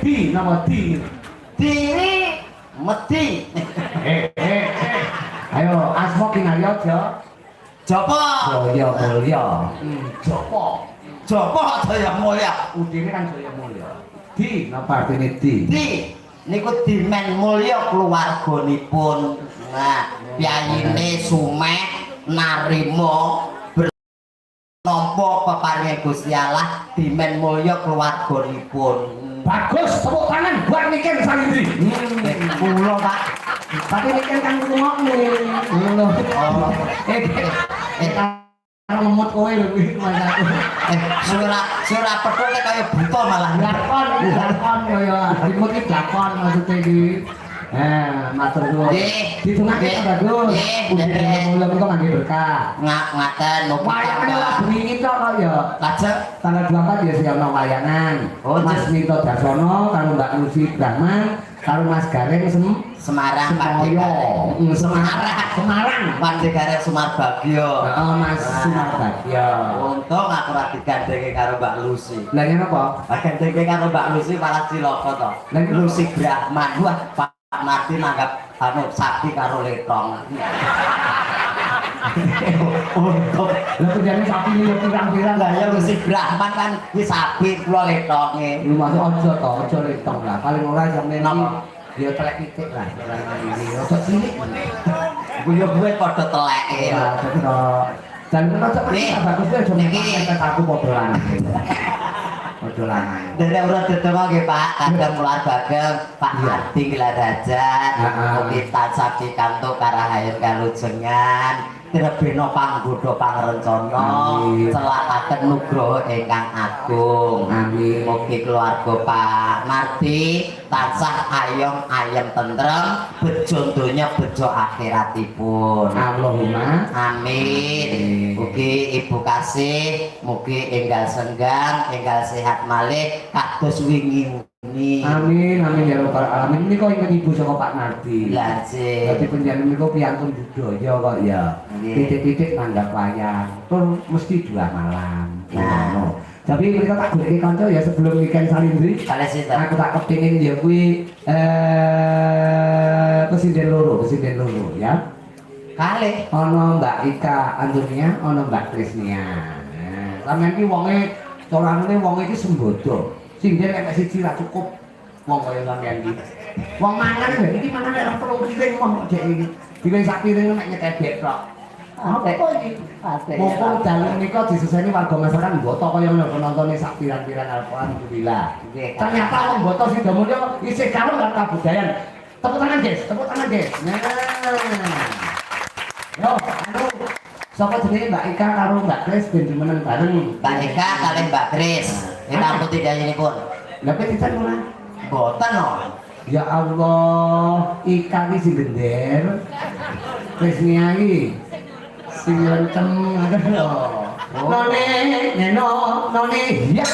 Di nama di. Diri medi. Ayo asma kinarya aja. Japa. Jaya mulya. Japa. Japa Jaya Mulya. Udine kan Jaya mulya. Di napa artine di? Di niku dimen mulya keluarganipun. Nah, piyayine sumeh narima nampa peparinge Gusti Allah dimen mulya keluarganipun. Bagus, tepuk tangan buat Niken Salindri. Kula Pak. Tapi Niken kan ngrungokne. Ngono. Kalau memut kowe lho iki masaku. Sira petuk kaya buta malah. Lakon kaya dimut iki lakon maksude iki. Matur nuwun. Ditungake bagus. Mulo menika mangke berkah. Ngaten napa Wayangane lagu wingi to kok ya. lajeng Tanggal 24 ya siapno wayangan. Mas Mito Dasono karo Mbak Lucy Brahman karo Mas Gareng Semarang Semoyo. Semarang. Pandegare Sumarbagya. Heeh Mas Sumarbagya. Untung aku ora digandhenge karo Mbak Lucy. Lah ngene apa? Gandhenge karo Mbak Lucy malah cilaka to. Lucy Brahman. Wah, Pak Martin anggap anu sakti karo letong. Untung Lah penjane sapi iki pirang-pirang lah ya Lucy Brahman kan wis sapi kula letonge. lu masuk aja letong lah. Paling ora sampe iki ya telek titik lah. Ojo cilik. Guyu-guyu padha teleke. Ya, cocok. Dan kena cocok bagus aja niki aku padha lanang. Padha lanang. Dene ora dedonga nggih Pak, kadang keluar bageng Pak Hadi Gilarajat, mugi tansah pikantuk karahayan kalujengan, direbena panggoda pangrencana, celakaken nugroho ingkang agung. Amin. Mugi keluarga Pak Mardi tansah ayem tentrem, bejo donya bejo akhiratipun. Allahumma Amin. Mugi Ibu kasih, mugi enggal senggang, enggal sehat malih kados wingi muni. Amin ya rabbal alamin. Ini kok inget ibu saka Pak Nardi. Lajeng. Dadi panjenengan niku piantun budaya kok ya. Titik-titik tanggap wayang. Tur mesti 2 malam. Ngono. Tapi kita tak goleki kanca ya sebelum Niken Salindri. Kalih sinten? Aku tak kepingin ya kuwi Presiden loro ya. Kalih. Ana Mbak Ika Antonia, ana Mbak Krisnia. Sampeyan ki wonge carane wonge iki sembodo. Sing dhewe nek siji ra cukup wong kaya sampeyan iki. Wong mangan lho iki mangan nek perlu piring mong dhek iki. Diwe sak piring nek nyetebek tok. Apa iki? Mumpung dalem nika disuseni warga masyarakat mboto kaya nonton sak pirang-pirang alhamdulillah. Ternyata wong mboto sing mulya isih karo lan kabudayan. Tepuk tangan, guys. Nah. Yo, anu sapa jenenge Mbak Ika karo Mbak Kris ben jumeneng bareng. Mbak Eka kalih Mbak Kris. Kita putih dayanipun. Lah kok dicat ora? Boten no. Ya Allah, Ika iki sing gender. Krisnia iki sing lencem ngoten lho. None ya.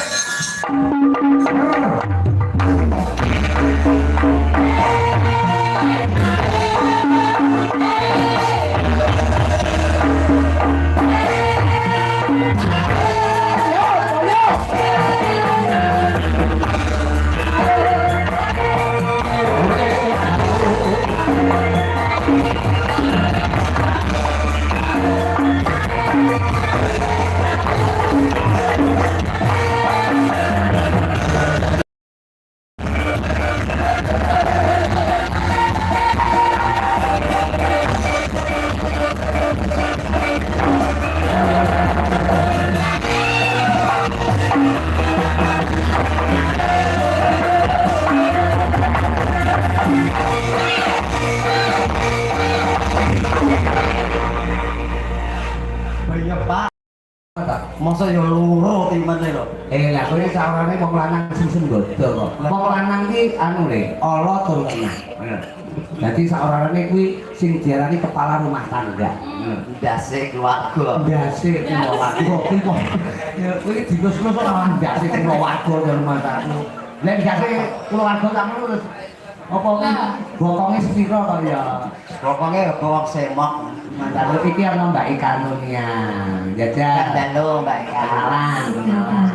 Banyak Pak. Masa ya loro timene lho. Lah kowe sawane wong lanang sing sembodo kok. Wong lanang ki anu le, ala tur tenang. Dadi saorane kuwi sing diarani kepala rumah tangga. Ndase keluarga. Ndase keluarga ki kok. Ya kuwi digus-gus kok ndase keluarga ya rumah tangga. Lah ndase keluarga sampeyan terus apa ki bokonge sepira kok ya. Pokoke bawang semok. Mandalu iki ana Mbak Ika Nunia. Jajan. Dalu Mbak Eka. Kenalan.